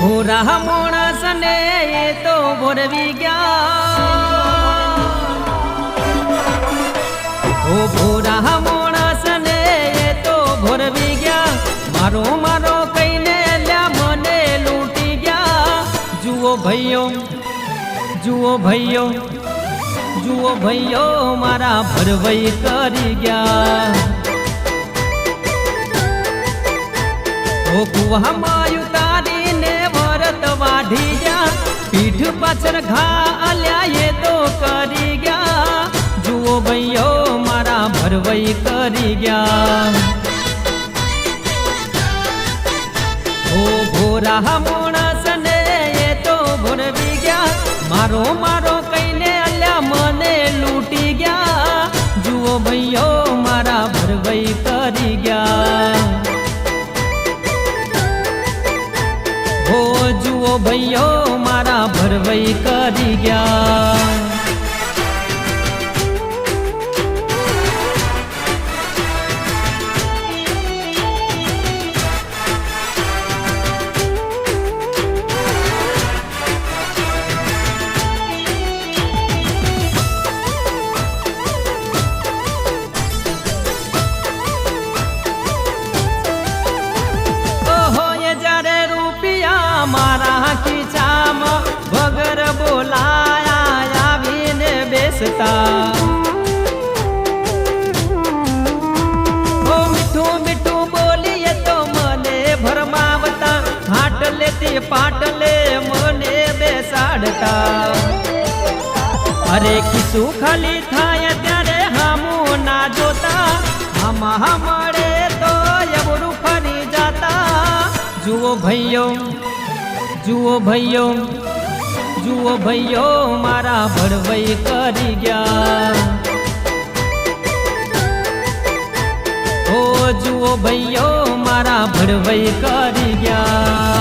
ભોરા માણસ ને એ તો ભોરવી ગયા, ઓ ભોરા માણસ ને એ તો ભોરવી ગયા, મારો મારો કઈને લ્યા મને લૂંટી ગયા। જુઓ ભાઈઓ જુઓ ભાઈઓ જુઓ ભાઈઓ મારા ભરવઈ કરી ગયા। ઓ કુવામાં ઉતારીને વરત વાઢી ગયા, પીઠ પાછળ ઘા અલ્યા એ તો કરી ગયા। જુઓ ભાઈઓ મારા ભરવઈ કરી ગયા। ઓ ભોરા માણસ ને એ તો ભોરવી ગયા, મારો મારો કઈને અલ્યા મને લૂંટી ગયા। જુઓ ભાઈઓ મારા ભરવઈ કરી ગયા। ઓ જુઓ ભાઈઓ મારા ભરવઈ કરી ગયા। મારા ખીચામાં વગર બોલાયા આવીને બેસતા, ઓ મીઠું મીઠું બોલીએ તો મને ભરમાવતા, હાટલે તે પાટલે મને બેસાડતા। અરે કિસ્સું ખાલી થાય ત્યારે હામું ના જોતા, આમાં મળે તો એવડું ફરી જાતા। જુઓ ભાઈઓ જુઓ ભાઈઓ જુઓ ભાઈઓ મારા ભરવઈ કરી ગયા। ઓ જુઓ ભાઈઓ મારા ભરવઈ કરી ગયા।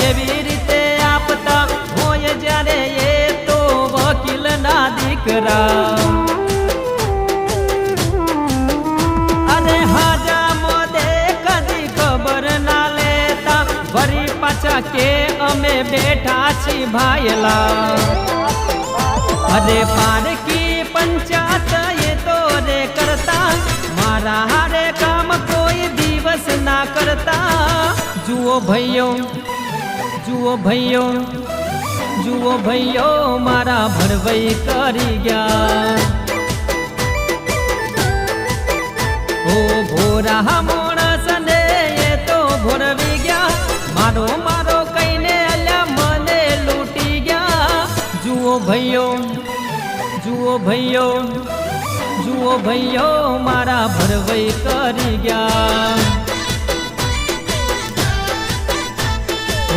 એવી રીતે આપતા હોય જ્યારે એ તો વકીલ ના દીકરા, અરે હાજા મોદે કદી ખબર ના લેતા, વરી પાછા કે અમે બેઠા છી ભાઈલા। અરે પારકી પંચાયત એ તો રે કરતા, મારા હારે કામ કોઈ દિવસ ના કરતા। જુઓ ભાઈઓ જુઓ ભાઈઓ જુઓ ભાઈઓ મારા ભરવઈ કરી ગયા। ઓ ભોરા માણસ ને એ તો ભોરવી ગયા, મારો મારો કઈને અલ્યા મને લૂંટી ગયા। જુઓ ભાઈઓ જુઓ ભાઈઓ જુઓ ભાઈઓ મારા ભરવઈ કરી ગયા।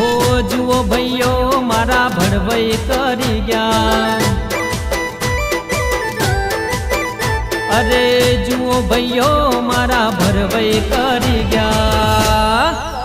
ઓ જુઓ ભાઈઓ મારા ભરવઈ કરી ગયા। અરે જુઓ ભાઈઓ મારા ભરવઈ કરી ગયા।